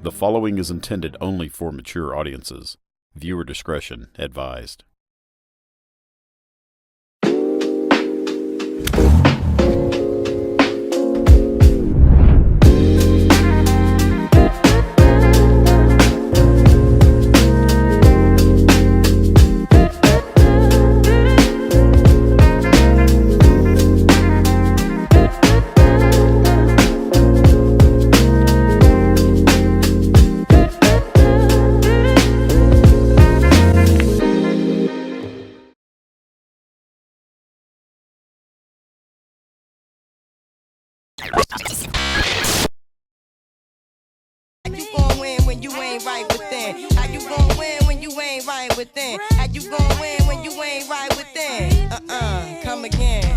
The following is intended only for mature audiences. Viewer discretion advised. How you gon' win when you ain't right within? How you gon' win when you ain't right within? How you gon' win when you ain't right within? Come again.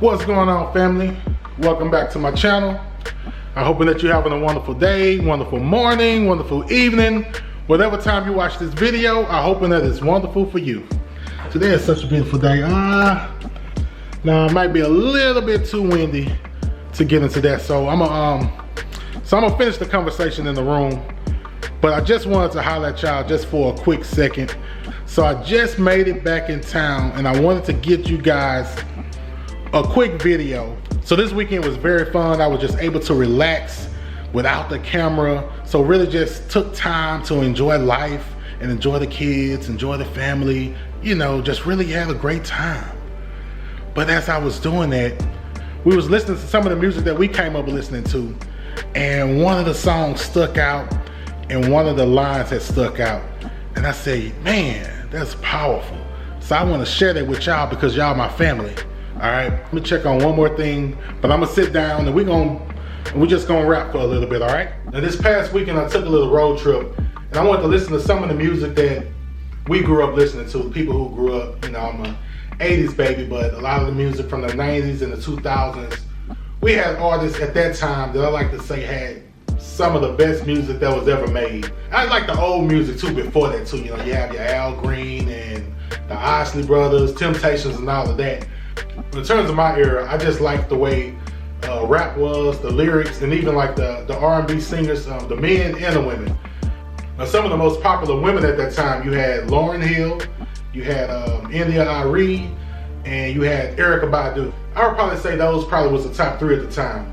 What's going on, family? Welcome back to my channel. I'm hoping that you're having a wonderful day, wonderful morning, wonderful evening. Whatever time you watch this video, I'm hoping that it's wonderful for you. Today is such a beautiful day. Now it might be a little bit too windy to get into that, so I'm gonna finish the conversation in the room. But I just wanted to holler at y'all just for a quick second. So I just made it back in town, and I wanted to get you guys a quick video. So this weekend was very fun. I was just able to relax without the camera. So really just took time to enjoy life and enjoy the kids, enjoy the family, you know, just really have a great time. But as I was doing that, we was listening to some of the music that we came up listening to, and one of the songs stuck out and one of the lines had stuck out. And I said, man, that's powerful. So I want to share that with y'all because y'all my family. All right, let me check on one more thing, but I'm gonna sit down and we're just gonna rap for a little bit, all right? Now this past weekend I took a little road trip, and I wanted to listen to some of the music that we grew up listening to, the people who grew up, you know, I'm a 80s baby, but a lot of the music from the 90s and the 2000s, we had artists at that time that I like to say had some of the best music that was ever made. I like the old music too before that too, you know, you have your Al Green and the Isley Brothers, Temptations and all of that. In terms of my era, I just liked the way rap was, the lyrics, and even like the R&B singers, the men and the women. Now, some of the most popular women at that time, you had Lauryn Hill, you had India Arie, and you had Erykah Badu. I would probably say those probably was the top three at the time.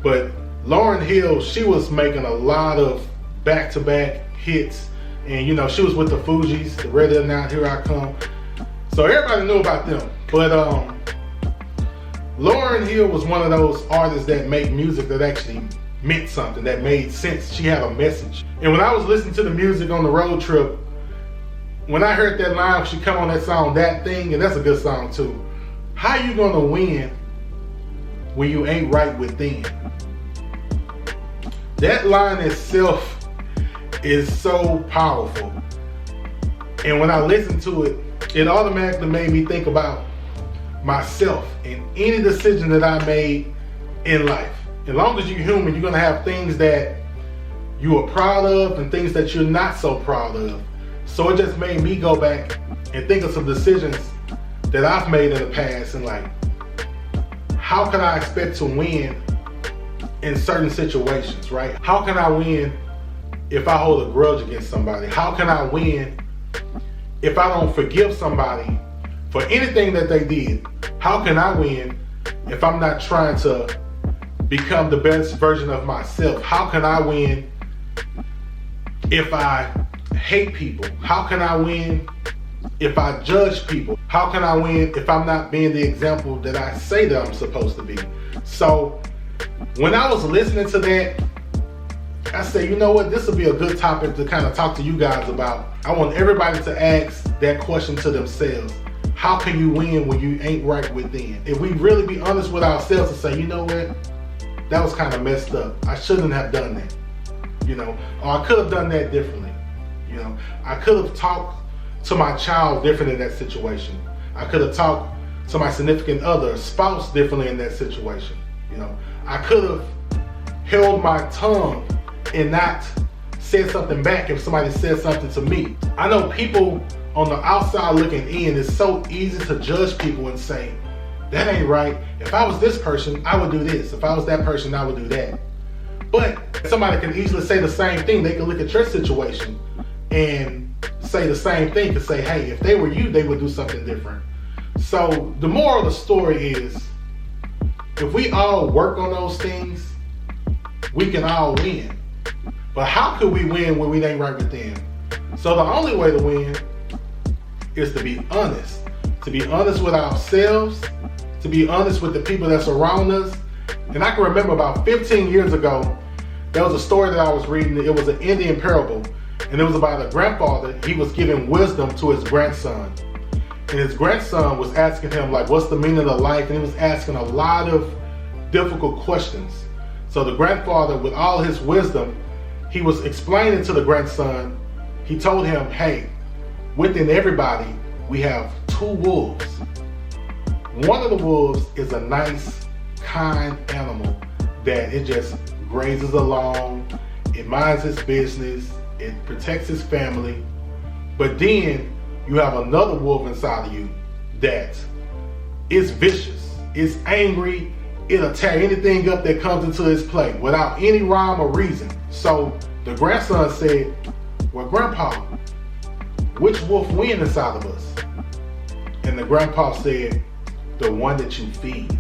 But Lauryn Hill, she was making a lot of back-to-back hits, and you know, she was with the Fugees, the Ready or Not, Here I Come. So everybody knew about them. But Lauryn Hill was one of those artists that made music that actually meant something, that made sense. She had a message. And when I was listening to the music on the road trip, when I heard that line, she come on that song, That Thing, and that's a good song too. How you gonna win when you ain't right within? That line itself is so powerful. And when I listened to it, it automatically made me think about myself and any decision that I made in life. As long as you're human, you're gonna have things that you are proud of and things that you're not so proud of. So it just made me go back and think of some decisions that I've made in the past and like, how can I expect to win in certain situations, right? How can I win if I hold a grudge against somebody? How can I win if I don't forgive somebody for anything that they did? How can I win if I'm not trying to become the best version of myself? How can I win if I hate people? How can I win if I judge people? How can I win if I'm not being the example that I say that I'm supposed to be? So when I was listening to that, I said, you know what, this will be a good topic to kind of talk to you guys about. I want everybody to ask that question to themselves. How can you win when you ain't right within? If we really be honest with ourselves and say, you know what, that was kind of messed up. I shouldn't have done that. you know, or I could have done that differently. You know, I could have talked to my child different in that situation. I could have talked to my significant other, spouse, differently in that situation. You know, I could have held my tongue and not said something back if somebody said something to me. I know people on the outside looking in, it's so easy to judge people and say, that ain't right. If I was this person, I would do this. If I was that person, I would do that. But somebody can easily say the same thing. They can look at your situation and say the same thing, to say, hey, if they were you, they would do something different. So the moral of the story is, if we all work on those things, we can all win. But how could we win when we ain't right within? So the only way to win is to be honest. To be honest with ourselves, to be honest with the people that's around us. And I can remember about 15 years ago, there was a story that I was reading. It was an Indian parable, and it was about a grandfather. He was giving wisdom to his grandson. And his grandson was asking him, like, what's the meaning of life? And he was asking a lot of difficult questions. So the grandfather, with all his wisdom, he was explaining to the grandson, he told him, hey, within everybody, we have two wolves. One of the wolves is a nice, kind animal that it just grazes along, it minds its business, it protects its family. But then you have another wolf inside of you that is vicious, it's angry, it'll tear anything up that comes into its play without any rhyme or reason. So the grandson said, well, Grandpa, which wolf wins inside of us? And the grandpa said, the one that you feed.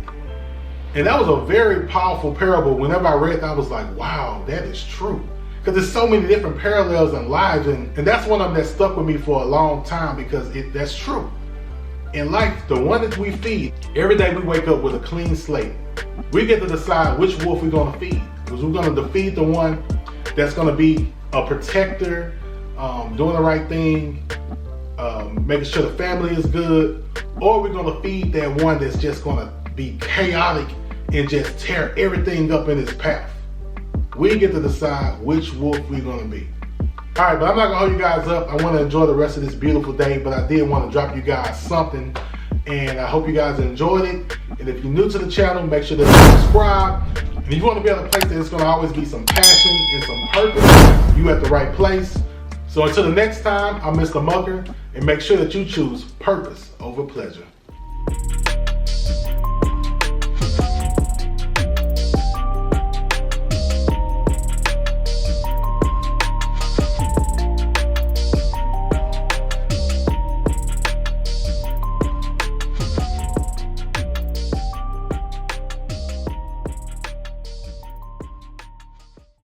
And that was a very powerful parable. Whenever I read that, I was like, wow, that is true. Because there's so many different parallels in lives, and that's one of them that stuck with me for a long time, because that's true. In life, the one that we feed, every day we wake up with a clean slate. We get to decide which wolf we're going to feed. Because we're going to defeat the one that's going to be a protector, doing the right thing, making sure the family is good, or we're going to feed that one that's just going to be chaotic and just tear everything up in its path. We get to decide which wolf we're going to be. All right, but I'm not going to hold you guys up. I want to enjoy the rest of this beautiful day, but I did want to drop you guys something, and I hope you guys enjoyed it. And if you're new to the channel, make sure that you subscribe. And if you want to be at a place that it's going to always be some passion and some purpose, you at the right place. So until the next time, I'm Mr. Mucker, and make sure that you choose purpose over pleasure.